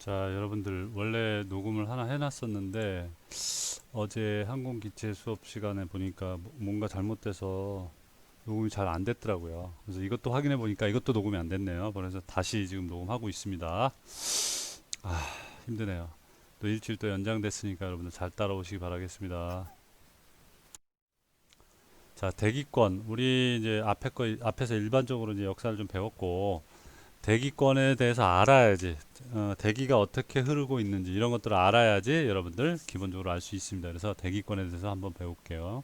자, 여러분들 원래 녹음을 하나 해놨었는데 어제 항공기체 수업 시간에 보니까 뭔가 잘못돼서 녹음이 잘 안 됐더라고요. 그래서 이것도 확인해 보니까 이것도 녹음이 안 됐네요. 그래서 다시 지금 녹음하고 있습니다. 힘드네요. 또 일주일 또 연장됐으니까 여러분들 잘 따라오시기 바라겠습니다. 자, 대기권 우리 이제 앞에서 일반적으로 이제 역사를 좀 배웠고 대기권에 대해서 알아야지. 대기가 어떻게 흐르고 있는지 이런 것들을 알아야지 여러분들 기본적으로 알 수 있습니다. 그래서 대기권에 대해서 한번 배울게요.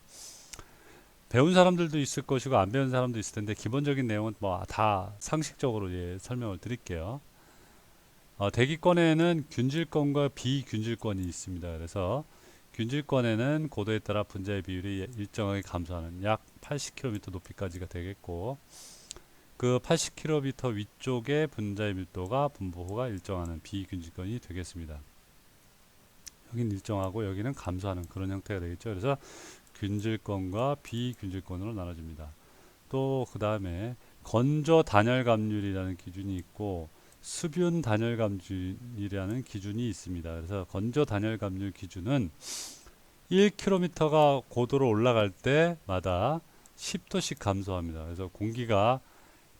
배운 사람들도 있을 것이고 안 배운 사람도 있을 텐데 기본적인 내용은 뭐 다 상식적으로 설명을 드릴게요. 대기권에는 균질권과 비균질권이 있습니다. 그래서 균질권에는 고도에 따라 분자의 비율이 일정하게 감소하는 약 80km 높이까지가 되겠고, 그 80km 위쪽의 분자의 밀도가 분포가 일정하는 비균질권이 되겠습니다. 여기는 일정하고 여기는 감소하는 그런 형태가 되겠죠. 그래서 균질권과 비균질권으로 나눠집니다. 또 그 다음에 건조 단열 감률이라는 기준이 있고 수분 단열 감률이라는 기준이 있습니다. 그래서 건조 단열 감률 기준은 1km가 고도로 올라갈 때마다 10도씩 감소합니다. 그래서 공기가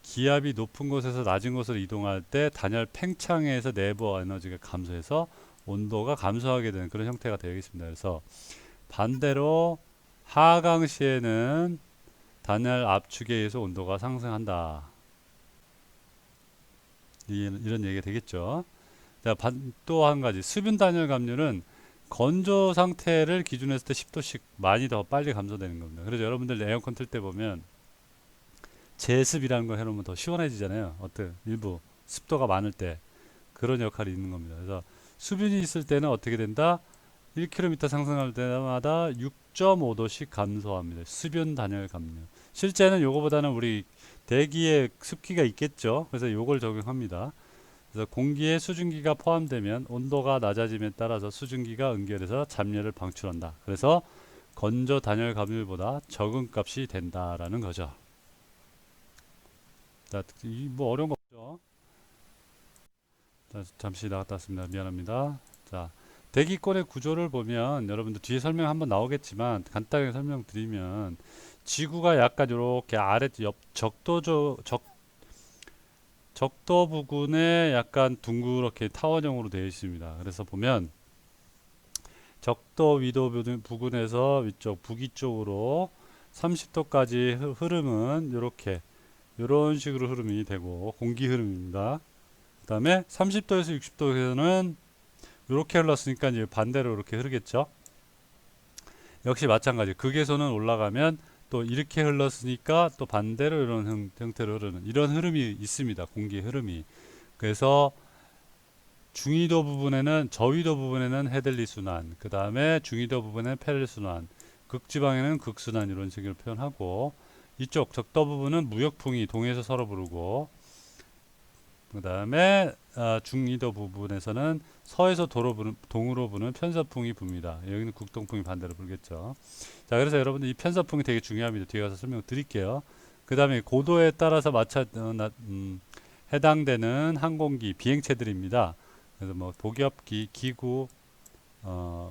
기압이 높은 곳에서 낮은 곳으로 이동할 때 단열 팽창에서 내부 에너지가 감소해서 온도가 감소하게 되는 그런 형태가 되겠습니다. 그래서 반대로 하강 시에는 단열 압축에 의해서 온도가 상승한다. 이런 얘기가 되겠죠. 또 한 가지 수분 단열 감률은 건조 상태를 기준으로 했을 때 10도씩 많이 더 빨리 감소되는 겁니다. 그래서 여러분들 에어컨 틀 때 보면 제습이라는 걸 해놓으면 더 시원해지잖아요. 일부 습도가 많을 때 그런 역할이 있는 겁니다. 그래서 수분이 있을 때는 어떻게 된다? 1km 상승할 때마다 6.5도씩 감소합니다. 수분 단열 감률. 실제는 요거보다는 우리 대기에 습기가 있겠죠. 그래서 요걸 적용합니다. 그래서 공기에 수증기가 포함되면 온도가 낮아짐에 따라서 수증기가 응결해서 잡열을 방출한다. 그래서 건조 단열 감률보다 적은 값이 된다라는 거죠. 자, 뭐 어려운 거 없죠? 자, 잠시 나갔다 왔습니다. 미안합니다. 자, 대기권의 구조를 보면 여러분들 뒤에 설명 한번 나오겠지만 간단하게 설명드리면 지구가 약간 이렇게 아래 옆 적도 부근에 약간 둥그렇게 타원형으로 되어 있습니다. 그래서 보면 적도 위도 부근에서 위쪽 북위 쪽으로 30도까지 흐름은 이렇게 이런 식으로 흐름이 되고 공기 흐름입니다. 그 다음에 30도에서 60도에서는 이렇게 흘렀으니까 이제 반대로 이렇게 흐르겠죠. 역시 마찬가지. 극에서는 올라가면 또 이렇게 흘렀으니까 또 반대로 이런 형태로 흐르는 이런 흐름이 있습니다. 공기 흐름이. 그래서 중위도 부분에는 저위도 부분에는 헤들리 순환, 그 다음에 중위도 부분에는 페렐 순환, 극지방에는 극순환 이런 식으로 표현하고 이쪽 적도 부분은 무역풍이 동해에서 서로 부르고 그 다음에 중위도 부분에서는 서에서 동으로 부는 편서풍이 붑니다. 여기는 국동풍이 반대로 불겠죠. 자, 그래서 여러분들 이 편서풍이 되게 중요합니다. 뒤에 가서 설명 드릴게요. 그 다음에 고도에 따라서 해당되는 항공기, 비행체들입니다. 그래서 뭐 독엽기, 기구,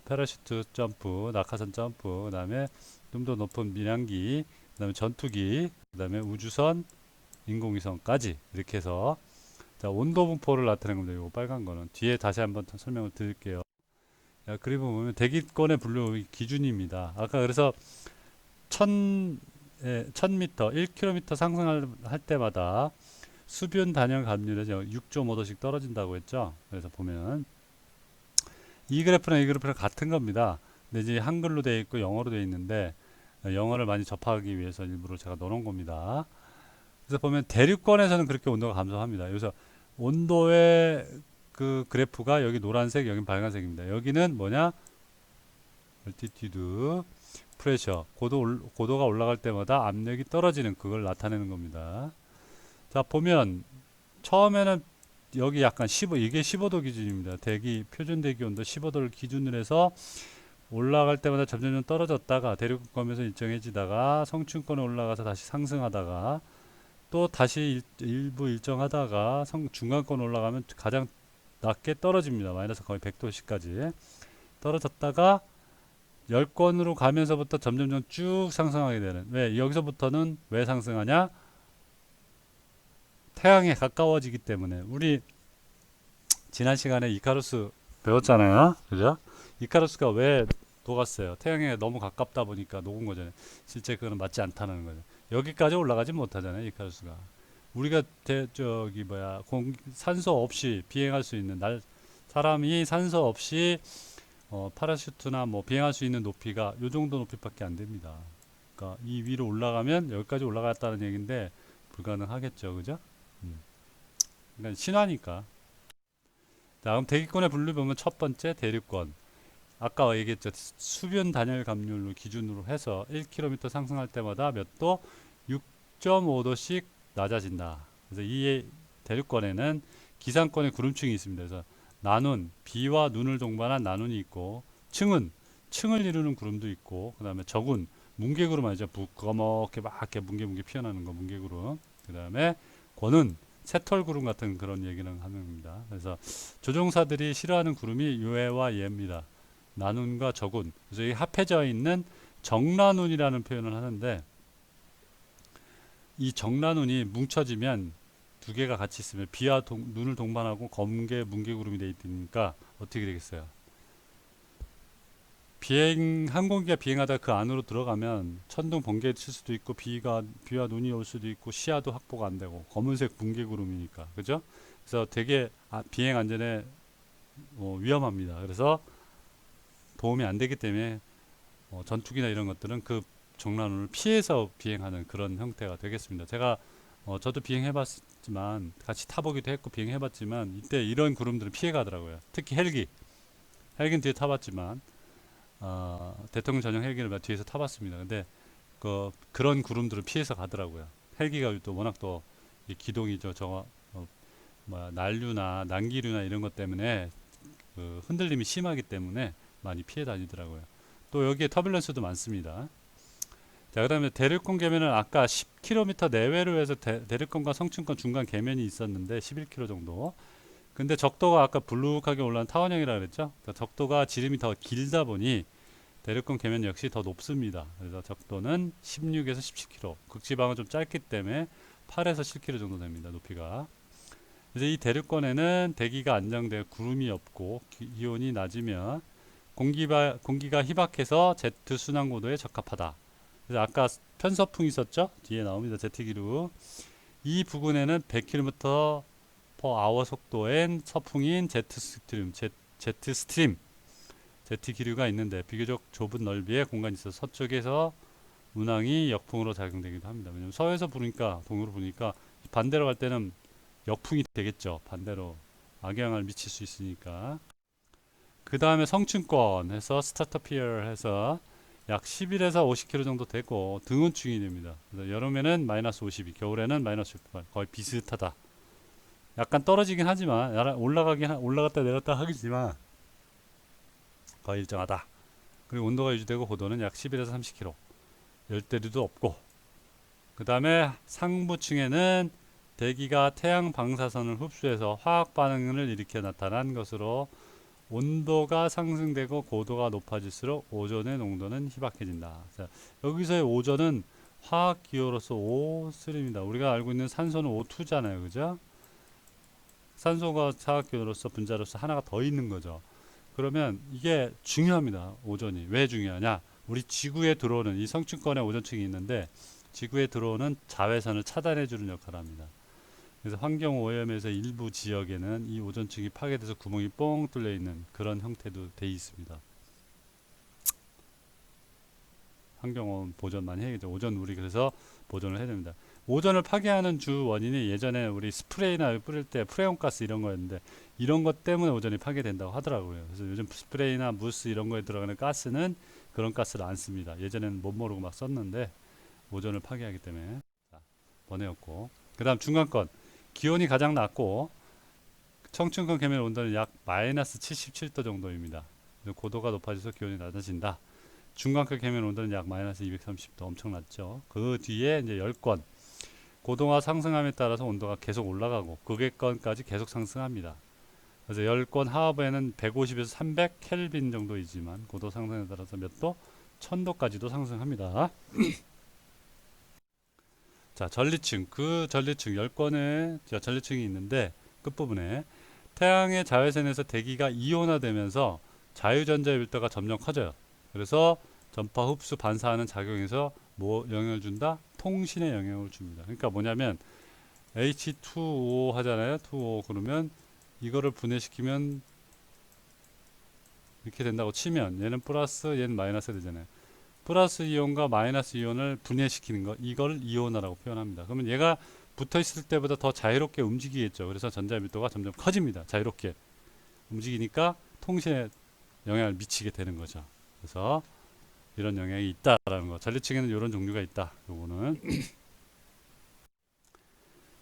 패러슈트 점프, 낙하산 점프, 그 다음에 좀 더 높은 민항기, 그 다음에 전투기, 그 다음에 우주선, 인공위성까지 이렇게 해서 자, 온도 분포를 나타내는 겁니다. 요 빨간 거는 뒤에 다시 한번 설명을 드릴게요. 자, 그리고 보면 대기권의 분류 기준입니다. 아까 그래서 1000m, 1km 상승할 때마다 수분 단열 감률이 6.5도씩 떨어진다고 했죠. 그래서 보면 이 그래프랑 이 그래프랑 같은 겁니다. 근데 이제 한글로 되어 있고 영어로 되어 있는데 영어를 많이 접하기 위해서 일부러 제가 넣어놓은 겁니다. 그래서 보면 대륙권에서는 그렇게 온도가 감소합니다. 여기서 온도의 그 그래프가 여기 노란색, 여기 빨간색입니다. 여기는 뭐냐? 얼티튜드, 프레셔, 고도가 올라갈 때마다 압력이 떨어지는 그걸 나타내는 겁니다. 자, 보면 처음에는 여기 약간 이게 15도 기준입니다. 표준 대기 온도 15도를 기준으로 해서 올라갈 때마다 점점 떨어졌다가 대륙권에서 일정해지다가 성층권에 올라가서 다시 상승하다가 또 다시 일부 일정하다가 중간권 올라가면 가장 낮게 떨어집니다. 마이너스 거의 100도씨까지 떨어졌다가 열권으로 가면서부터 점점점 쭉 상승하게 되는. 왜 여기서부터는 왜 상승하냐? 태양에 가까워지기 때문에. 우리 지난 시간에 이카루스 배웠잖아요. 그죠? 이카루스가 왜 녹았어요? 태양에 너무 가깝다 보니까 녹은 거잖아요. 실제 그거는 맞지 않다는 거죠. 여기까지 올라가지 못하잖아요. 이카루스가. 우리가 산소 없이 비행할 수 있는 사람이 산소 없이 파라슈트나 뭐 비행할 수 있는 높이가 요 정도 높이밖에 안 됩니다. 그러니까 이 위로 올라가면 여기까지 올라갔다는 얘기인데 불가능하겠죠, 그죠? 그러니까 신화니까. 자, 그럼 대기권의 분류 보면 첫 번째 대륙권. 아까 얘기했죠. 수변 단열 감률로 기준으로 해서 1km 상승할 때마다 몇 도? 6.5도씩 낮아진다. 그래서 이 대륙권에는 기상권의 구름층이 있습니다. 그래서 나눈, 비와 눈을 동반한 나눈이 있고, 층을 이루는 구름도 있고, 그 다음에 적운, 뭉게구름 알죠? 부꺼멓게 막 이렇게 뭉게뭉게 피어나는 거, 뭉게구름. 그 다음에 권은, 새털구름 같은 그런 얘기를 하는 겁니다. 그래서 조종사들이 싫어하는 구름이 요해와 예입니다. 나눈과 적운. 그래서 이 합해져 있는 정나눈이라는 표현을 하는데, 이 정나눈이 뭉쳐지면 두 개가 같이 있으면 비와 눈을 동반하고 검게 뭉게구름이 되어 있으니까 어떻게 되겠어요? 항공기가 비행하다 그 안으로 들어가면 천둥 번개 칠 수도 있고 비와 눈이 올 수도 있고 시야도 확보가 안 되고 검은색 뭉게구름이니까 그죠? 그래서 되게 비행 안전에 위험합니다. 그래서 도움이 안 되기 때문에 전투기나 이런 것들은 그 정나눈을 피해서 비행하는 그런 형태가 되겠습니다. 제가 저도 비행해봤지만 같이 타보기도 했고 비행해봤지만 이때 이런 구름들은 피해가더라고요. 특히 헬기는 뒤에 타봤지만 대통령 전용 헬기를 뒤에서 타봤습니다. 근데 그런 구름들은 피해서 가더라고요. 헬기가 또 워낙 또 기동이 난류나 난기류나 이런 것 때문에 그 흔들림이 심하기 때문에 많이 피해 다니더라고요. 또 여기에 터뷸런스도 많습니다. 자, 그 다음에 대륙권 계면은 아까 10km 내외로 해서 대륙권과 성층권 중간 계면이 있었는데 11km 정도. 근데 적도가 아까 불룩하게 올라온 타원형이라 그랬죠. 그러니까 적도가 지름이 더 길다 보니 대륙권 계면 역시 더 높습니다. 그래서 적도는 16에서 17km. 극지방은 좀 짧기 때문에 8에서 7km 정도 됩니다. 높이가. 그래서 이 대륙권에는 대기가 안정되어 구름이 없고 기온이 낮으면 공기가 희박해서 제트 순환 고도에 적합하다. 그래서 아까 편서풍 있었죠? 뒤에 나옵니다. 제트기류. 이 부근에는 100km per hour 속도의 서풍인 제트기류가 있는데 비교적 좁은 넓이의 공간이 있어서 서쪽에서 운항이 역풍으로 작용되기도 합니다. 왜냐하면 서에서 부니까 동으로 부니까 반대로 갈 때는 역풍이 되겠죠. 반대로 악영향을 미칠 수 있으니까. 그 다음에 성층권 해서 스타터피어 해서 약 11에서 50km 정도 되고 등원층이 됩니다. 그래서 여름에는 마이너스 52, 겨울에는 마이너스 68, 거의 비슷하다. 약간 떨어지긴 하지만 올라갔다 내렸다 하겠지만 거의 일정하다. 그리고 온도가 유지되고 고도는 약 11에서 30km. 열대류도 없고. 그 다음에 상부층에는 대기가 태양 방사선을 흡수해서 화학 반응을 일으켜 나타난 것으로 온도가 상승되고 고도가 높아질수록 오존의 농도는 희박해진다. 자, 여기서의 오존은 화학 기호로서 O3입니다. 우리가 알고 있는 산소는 O2잖아요. 그죠? 산소가 화학 기호로서 분자로서 하나가 더 있는 거죠. 그러면 이게 중요합니다. 오존이. 왜 중요하냐? 우리 지구에 들어오는 이 성층권에 오존층이 있는데 지구에 들어오는 자외선을 차단해 주는 역할을 합니다. 그래서 환경 오염에서 일부 지역에는 이 오존층이 파괴돼서 구멍이 뻥 뚫려 있는 그런 형태도 돼 있습니다. 환경 오염 보존 많이 해야겠죠. 오존 우리 그래서 보존을 해야 됩니다. 오존을 파괴하는 주 원인이 예전에 우리 스프레이나 뿌릴 때 프레온 가스 이런 거였는데 이런 것 때문에 오존이 파괴된다고 하더라고요. 그래서 요즘 스프레이나 무스 이런 거에 들어가는 가스는 그런 가스를 안 씁니다. 예전에는 못 모르고 막 썼는데 오존을 파괴하기 때문에 번외였고. 그 다음 중간권 기온이 가장 낮고 청춘권 계면 온도는 약 마이너스 77도 정도입니다. 고도가 높아져서 기온이 낮아진다. 중간권 계면 온도는 약 마이너스 230도 엄청 낮죠. 그 뒤에 이제 열권 고도가 상승함에 따라서 온도가 계속 올라가고 극외권까지 계속 상승합니다. 그래서 열권 하부에는 150에서 300 켈빈 정도이지만 고도 상승에 따라서 몇 도? 1000도까지도 상승합니다. 자, 전리층. 그 전리층 10권의 전리층이 있는데 끝부분에 태양의 자외선에서 대기가 이온화되면서 자유전자의 밀도가 점점 커져요. 그래서 전파 흡수 반사하는 작용에서 뭐 영향을 준다? 통신에 영향을 줍니다. 그러니까 뭐냐면 H2O 하잖아요. 2O 그러면 이거를 분해시키면 이렇게 된다고 치면 얘는 플러스 얘는 마이너스 되잖아요. 플러스 이온과 마이너스 이온을 분해시키는 거 이걸 이온화라고 표현합니다. 그러면 얘가 붙어 있을 때보다 더 자유롭게 움직이겠죠. 그래서 전자 밀도가 점점 커집니다. 자유롭게 움직이니까 통신에 영향을 미치게 되는 거죠. 그래서 이런 영향이 있다라는 거. 전리층에는 이런 종류가 있다. 요거는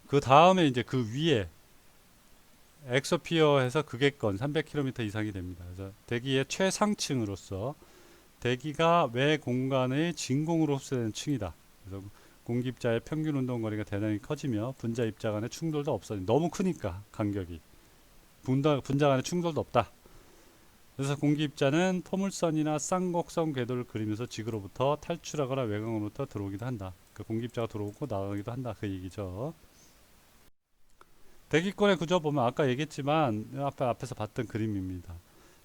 그 다음에 이제 그 위에 엑소피어에서 극액권 300km 이상이 됩니다. 그래서 대기의 최상층으로서 대기가 외 공간의 진공으로 흡수되는 층이다. 그래서 공기입자의 평균 운동 거리가 대단히 커지며 분자 입자 간의 충돌도 없어진. 너무 크니까 간격이 분자 간의 충돌도 없다. 그래서 공기입자는 포물선이나 쌍곡선 궤도를 그리면서 지구로부터 탈출하거나 외곽으로부터 들어오기도 한다. 그 공기입자가 들어오고 나가기도 한다. 그 얘기죠. 대기권의 구조 보면 아까 얘기했지만 앞에서 봤던 그림입니다.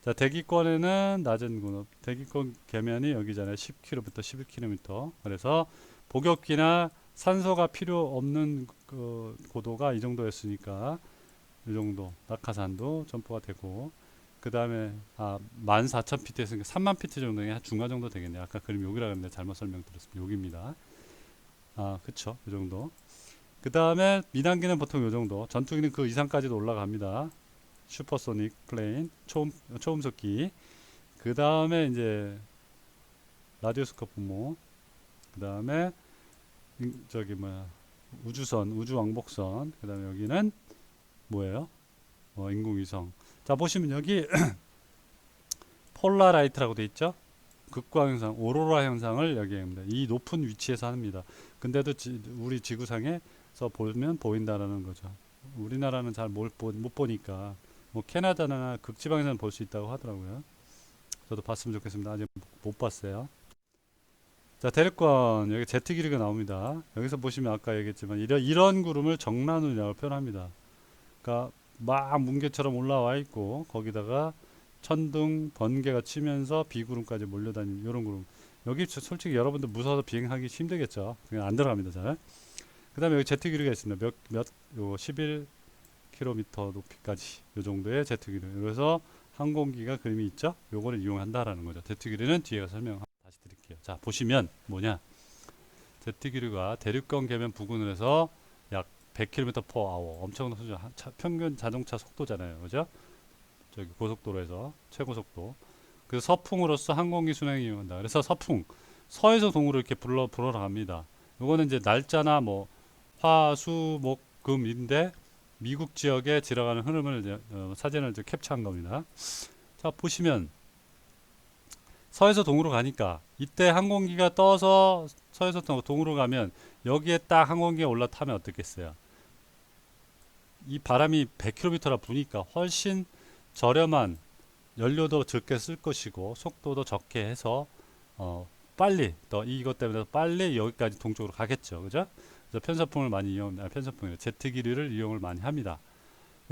자, 대기권에는 낮은 군업, 대기권 계면이 여기잖아요. 10km부터 11km. 그래서 복엽기나 산소가 필요 없는 그 고도가 이 정도였으니까 이 정도 낙하산도 점프가 되고 그 다음에 14,000피트 했으니까 30,000피트 정도 중간 정도 되겠네요. 아까 그림 여기라 그랬는데 잘못 설명드렸습니다. 여기입니다. 그쵸. 이 정도. 그 다음에 민항기는 보통 이 정도, 전투기는 그 이상까지도 올라갑니다. 슈퍼소닉 플레인, 초음속기. 그 다음에 이제 라디오스코프 뭐, 그 다음에 저기 뭐야 우주선, 우주왕복선. 그 다음에 여기는 뭐예요? 인공위성. 자, 보시면 여기 폴라라이트라고 돼 있죠? 극광 현상, 오로라 현상을 여기합니다. 이 높은 위치에서 합니다. 근데도 우리 지구상에서 보면 보인다라는 거죠. 우리나라는 잘 못 보니까 뭐 캐나다나 극지방에서는 볼 수 있다고 하더라고요. 저도 봤으면 좋겠습니다. 아직 못 봤어요. 자, 대륙권 여기 제트 기류가 나옵니다. 여기서 보시면 아까 얘기했지만 이런 구름을 정란운이라고 표현합니다. 그러니까 막 뭉게처럼 올라와 있고 거기다가 천둥 번개가 치면서 비구름까지 몰려다니는 이런 구름. 여기 솔직히 여러분들 무서워서 비행하기 힘들겠죠. 그냥 안 들어갑니다. 잘. 그 다음에 여기 제트 기류가 있습니다. 요 11km 높이까지 요 정도의 제트 기류. 그래서 항공기가 그림이 있죠. 요거를 이용한다라는 거죠. 제트 기류는 뒤에 가서 다시 드릴게요. 자, 보시면 뭐냐. 제트 기류가 대륙권 계면 부근을 해서 약 100km/h 엄청난 수준. 평균 자동차 속도잖아요. 그죠? 저기 고속도로에서 최고 속도. 그래서 서풍으로서 항공기 순항을 이용한다. 그래서 서풍 서에서 동으로 이렇게 불어나갑니다. 이거는 이제 날짜나 뭐 화, 수, 목, 금인데 미국 지역에 지나가는 흐름을 이제, 사진을 이제 캡처한 겁니다. 자, 보시면 서에서 동으로 가니까 이때 항공기가 떠서 서에서 동으로 가면 여기에 딱 항공기가 올라타면 어떻겠어요? 이 바람이 100km라 부니까 훨씬 저렴한 연료도 적게 쓸 것이고 속도도 적게 해서 빨리 이것 때문에 빨리 여기까지 동쪽으로 가겠죠. 그죠? 그래서 편서풍을 많이 편서풍이 제트 기류를 이용을 많이 합니다.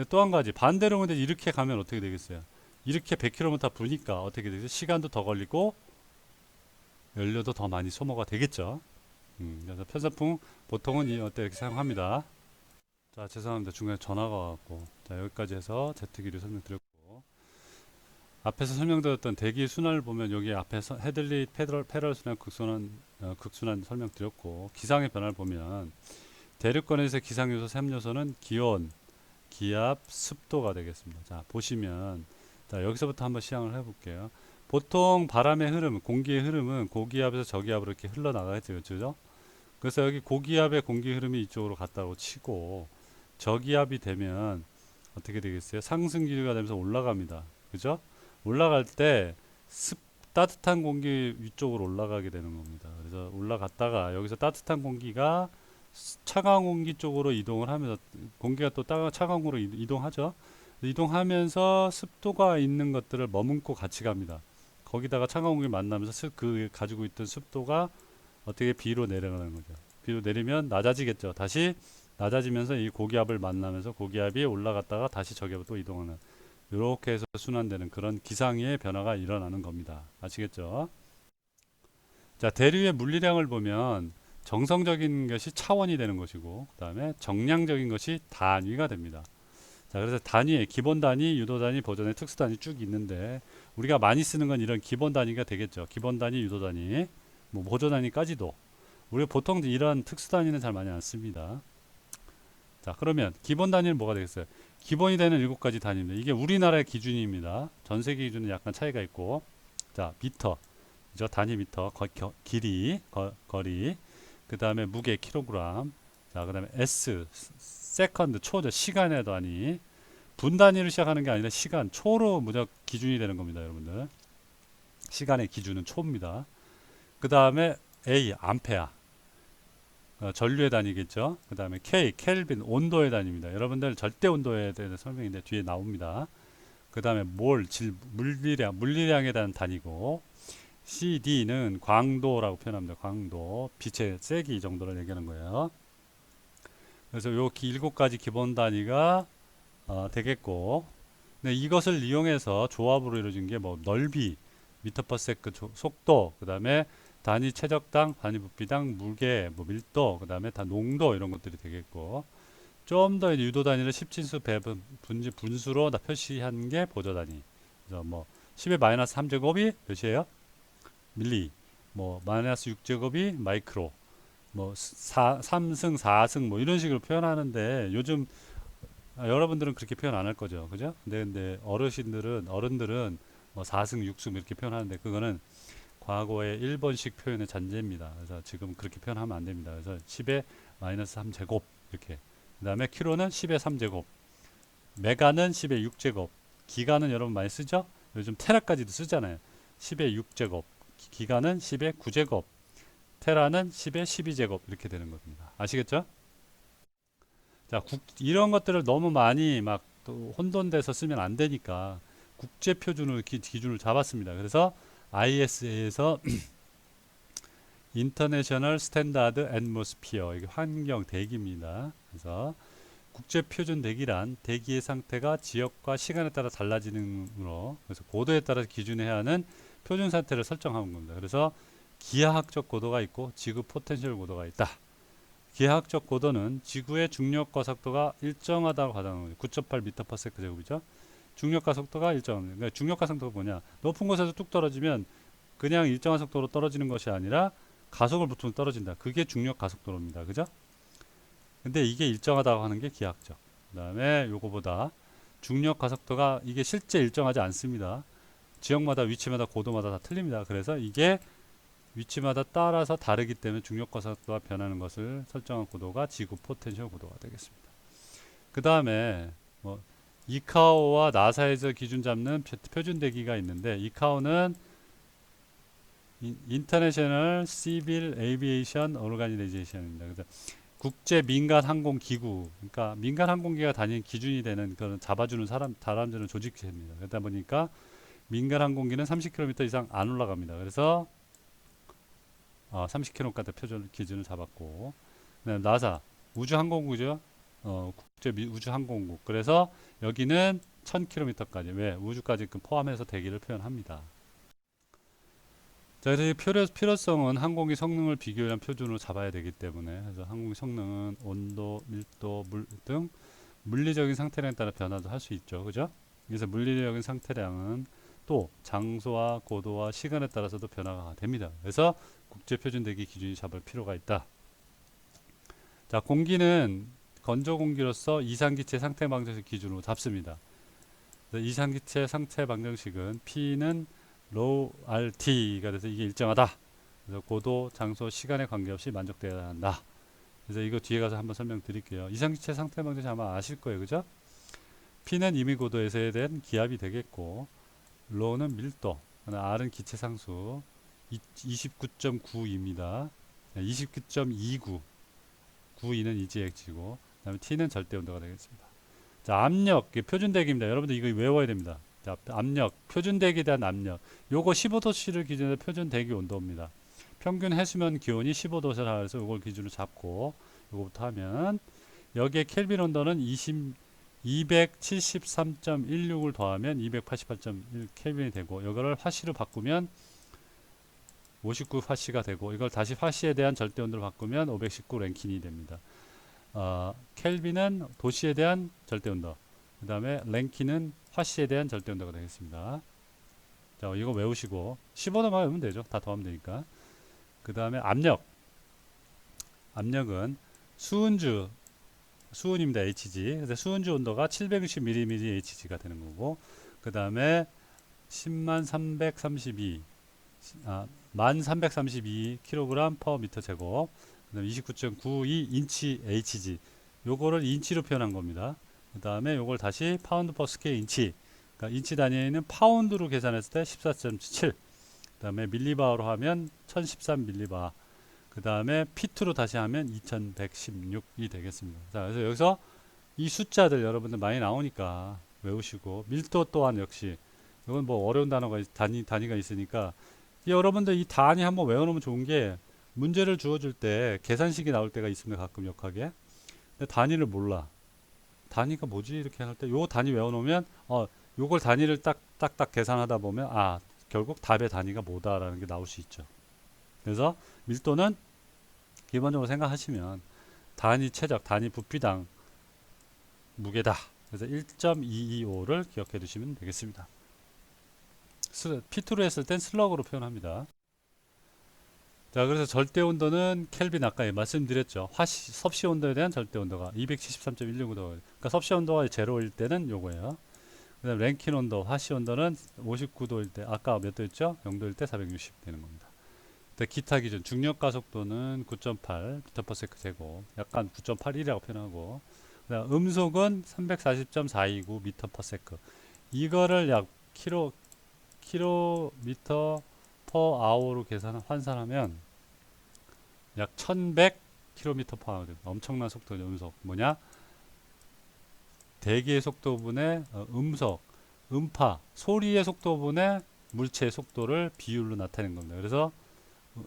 또 한 가지 반대로 근데 이렇게 가면 어떻게 되겠어요? 이렇게 100km 부니까 어떻게 되겠어요? 시간도 더 걸리고 연료도 더 많이 소모가 되겠죠. 그래서 편서풍 보통은 이렇게 사용합니다. 자, 죄송합니다. 중간에 전화가 왔고. 자, 여기까지 해서 제트 기류 설명드렸고. 앞에서 설명드렸던 대기 순환을 보면 여기 앞에서 헤들리 패럴 순환 극순환 설명드렸고 기상의 변화를 보면 대륙권에서 기상 요소 3요소는 기온, 기압, 습도가 되겠습니다. 자, 보시면 자, 여기서부터 한번 시향을 해볼게요. 보통 바람의 흐름, 공기의 흐름은 고기압에서 저기압으로 이렇게 흘러나가겠죠. 그렇죠? 그래서 여기 고기압의 공기 흐름이 이쪽으로 갔다고 치고 저기압이 되면 어떻게 되겠어요? 상승 기류가 되면서 올라갑니다. 그죠? 올라갈 때 따뜻한 공기 위쪽으로 올라가게 되는 겁니다. 그래서 올라갔다가 여기서 따뜻한 공기가 차가운 공기 쪽으로 이동을 하면서 공기가 또 차가운 공기로 이동하죠. 이동하면서 습도가 있는 것들을 머금고 같이 갑니다. 거기다가 차가운 공기 만나면서 그 가지고 있던 습도가 어떻게 B로 내려가는 거죠. B로 내리면 낮아지겠죠. 다시 낮아지면서 이 고기압을 만나면서 고기압이 올라갔다가 다시 저기압으로 또 이동하는, 이렇게 해서 순환되는 그런 기상의 변화가 일어나는 겁니다. 아시겠죠? 자, 대류의 물리량을 보면 정성적인 것이 차원이 되는 것이고, 그 다음에 정량적인 것이 단위가 됩니다. 자, 그래서 단위, 기본 단위, 유도 단위, 보존의 특수 단위 쭉 있는데, 우리가 많이 쓰는 건 이런 기본 단위가 되겠죠. 기본 단위, 유도 단위, 뭐 보존 단위까지도. 우리가 보통 이런 특수 단위는 잘 많이 안 씁니다. 자, 그러면 기본 단위는 뭐가 되겠어요? 기본이 되는 7가지 단위입니다. 이게 우리나라의 기준입니다. 전 세계 기준은 약간 차이가 있고, 자, 미터, 저 단위 미터, 길이, 거리, 그 다음에 무게, 킬로그램, 자, 그 다음에 S, 세컨드, 초죠. 시간의 단위. 분 단위로 시작하는 게 아니라 시간, 초로 무조건 기준이 되는 겁니다, 여러분들. 시간의 기준은 초입니다. 그 다음에 A, 암페어. 전류의 단위겠죠. 그 다음에 K, 켈빈, 온도의 단위입니다. 여러분들 절대 온도에 대한 설명인데 뒤에 나옵니다. 그 다음에 몰, 물리량, 물리량에 대한 단위고, CD는 광도라고 표현합니다. 광도, 빛의 세기 정도를 얘기하는 거예요. 그래서 요 7가지 기본 단위가 되겠고, 네, 이것을 이용해서 조합으로 이루어진 게 뭐 넓이, 미터 퍼 세크 속도, 그 다음에 단위 최적당, 단위 부피당, 무게, 뭐 밀도, 그 다음에 다 농도 이런 것들이 되겠고, 좀 더 유도 단위를 10진수 배분 분수로 다 표시한 게 보조 단위. 그래서 뭐 10의 마이너스 3제곱이 몇이에요? 밀리. 뭐 마이너스 6제곱이 마이크로. 뭐 3승, 4승 뭐 이런 식으로 표현하는데 요즘 여러분들은 그렇게 표현 안 할 거죠. 그죠? 근데 어른들은 뭐 4승, 6승 이렇게 표현하는데 그거는 과거의 일본식 표현의 잔재입니다. 그래서 지금 그렇게 표현하면 안 됩니다. 그래서 10의 마이너스 3제곱 이렇게. 그 다음에 킬로는 10의 3제곱, 메가는 10의 6제곱, 기가는 여러분 많이 쓰죠? 요즘 테라까지도 쓰잖아요. 10의 6제곱, 기가는 10의 9제곱, 테라는 10의 12제곱 이렇게 되는 겁니다. 아시겠죠? 자, 이런 것들을 너무 많이 막 또 혼돈돼서 쓰면 안 되니까 국제 표준으로 기준을 잡았습니다. 그래서 ISA에서 인터내셔널 스탠다드 앰모스피어, 이게 환경 대기입니다. 그래서 국제 표준 대기란 대기의 상태가 지역과 시간에 따라 달라지는으로, 그래서 고도에 따라 기준해야 하는 표준 상태를 설정하는 겁니다. 그래서 기하학적 고도가 있고 지구 포텐셜 고도가 있다. 기하학적 고도는 지구의 중력과 속도가 일정하다고 가정하는 거죠. 9.8m/s 제곱이죠. 중력과 속도가 일정합니다. 그러니까 중력과 속도가 뭐냐? 높은 곳에서 뚝 떨어지면 그냥 일정한 속도로 떨어지는 것이 아니라 가속을 붙으면 떨어진다. 그게 중력 가속도로입니다. 그죠? 근데 이게 일정하다고 하는 게 기하학적. 그 다음에 요거보다 중력 가속도가 이게 실제 일정하지 않습니다. 지역마다 위치마다 고도마다 다 틀립니다. 그래서 이게 위치마다 따라서 다르기 때문에 중력 가속도가 변하는 것을 설정한 고도가 지구 포텐셜 고도가 되겠습니다. 그 다음에 뭐 이카오와 나사에서 기준 잡는 표준 대기가 있는데, 이카오는 인터내셔널 시빌 에이비에이션 오르가니제이션입니다. 그래서 국제 민간 항공 기구, 그러니까 민간 항공기가 다니는 기준이 되는 그런 잡아주는 사람들은 조직체입니다. 그러다 보니까 민간 항공기는 30km 이상 안 올라갑니다. 그래서 30km까지 표준 기준을 잡았고, 나사 우주항공국이죠. 국제 우주항공국. 그래서 여기는 1000km까지, 왜 우주까지 포함해서 대기를 표현합니다. 자, 그래서 필요성은 항공기 성능을 비교한 표준으로 잡아야 되기 때문에, 그래서 항공기 성능은 온도, 밀도, 물 등 물리적인 상태량에 따라 변화도 할 수 있죠. 그죠? 그래서 물리적인 상태량은 또 장소와 고도와 시간에 따라서도 변화가 됩니다. 그래서 국제 표준 대기 기준이 잡을 필요가 있다. 자, 공기는 건조 공기로서 이산기체 상태 방정식 기준으로 잡습니다. 이산기체 상태 방정식은 P는 로우 RT가 돼서 이게 일정하다. 그래서 고도, 장소, 시간에 관계없이 만족되어야 한다. 그래서 이거 뒤에 가서 한번 설명드릴게요. 이산기체 상태 방정식 아마 아실 거예요, 그죠? P는 임의 고도에서에 대한 기압이 되겠고, 로우는 밀도, R은 기체 상수 29.9입니다. 29.29, 92는 이지엑지고, 그다음에 T는 절대 온도가 되겠습니다. 자, 압력, 이게 표준대기입니다. 여러분들 이거 외워야 됩니다. 자, 압력, 표준대기에 대한 압력. 요거 15도씨를 기준으로 표준대기 온도입니다. 평균 해수면 기온이 15도시라 해서 요걸 기준으로 잡고 요거부터 하면 여기에 켈빈 온도는 273.16을 더하면 288.1 켈빈이 되고 이거를 화씨로 바꾸면 59 화씨가 되고 이걸 다시 화씨에 대한 절대 온도를 바꾸면 519 랭킨이 됩니다. 켈빈은 도시에 대한 절대 온도, 그 다음에 랭킨은 화씨에 대한 절대 온도가 되겠습니다. 자, 이거 외우시고 15도만 외우면 되죠. 다 더하면 되니까. 그 다음에 압력은 수은입니다. HG. 그래서 수은주 온도가 760mmHg가 되는 거고, 그 다음에 1332kg per 미터 제곱, 그 다음에 29.92 인치 HG. 요거를 인치로 표현한 겁니다. 그 다음에 요걸 다시 파운드 퍼 스퀘어 인치. 그러니까 인치 단위에는 파운드로 계산했을 때 14.7. 그 다음에 밀리바로 하면 1013밀리바. 그 다음에 피트로 다시 하면 2116이 되겠습니다. 자, 그래서 여기서 이 숫자들 여러분들 많이 나오니까 외우시고, 밀도 또한 역시 이건 뭐 어려운 단어가 단위가 있으니까 여러분들 이 단위 한번 외워놓으면 좋은 게, 문제를 주어줄 때 계산식이 나올 때가 있습니다. 가끔 역하게. 근데 단위를 몰라. 단위가 뭐지 이렇게 할 때 요 단위 외워놓으면 요걸 단위를 딱딱딱 계산하다 보면 결국 답의 단위가 뭐다라는 게 나올 수 있죠. 그래서 밀도는 기본적으로 생각하시면 단위 최적, 단위 부피당 무게다. 그래서 1.225를 기억해 두시면 되겠습니다. 피트로 했을 땐 슬러그로 표현합니다. 자, 그래서 절대 온도는 켈빈 아까 말씀드렸죠. 섭씨 온도에 대한 절대 온도가 273.16도. 그러니까 섭씨 온도가 0일 때는 요거예요. 그다음 랭킨 온도, 화씨 온도는 59도일 때, 아까 몇 도였죠? 0도일 때 460 되는 겁니다. 기타 기준 중력 가속도는 9.8 m/s 제곱, 약간 9.81이라고 표현하고, 그다음 음속은 340.429 m/s. 이거를 약 킬로미터 per hour로 환산하면 약 1100km/h 됩니다. 엄청난 속도죠. 음속 뭐냐? 대기의 속도분의 음파, 소리의 속도분의 물체의 속도를 비율로 나타낸 겁니다. 그래서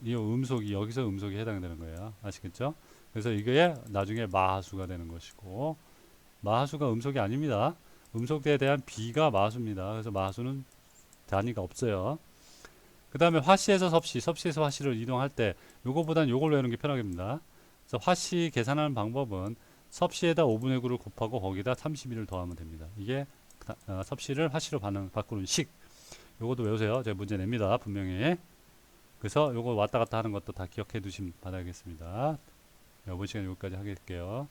이 음속이 여기서 음속이 해당되는 거예요. 아시겠죠? 그래서 이게 나중에 마하수가 되는 것이고, 마하수가 음속이 아닙니다. 음속에 대한 비가 마하수입니다. 그래서 마하수는 단위가 없어요. 그 다음에 화씨에서 섭씨에서 화씨를 이동할 때 요거보단 요걸 외우는 게 편하겠습니다. 그래서 화씨 계산하는 방법은 섭씨에다 5분의 9를 곱하고 거기다 31을 더하면 됩니다. 이게 섭씨를 화씨로 바꾸는 식. 요것도 외우세요. 제가 문제 냅니다. 분명히. 그래서 요거 왔다 갔다 하는 것도 다 기억해 두시면 바라겠습니다. 이번 시간 여기까지 하겠게요.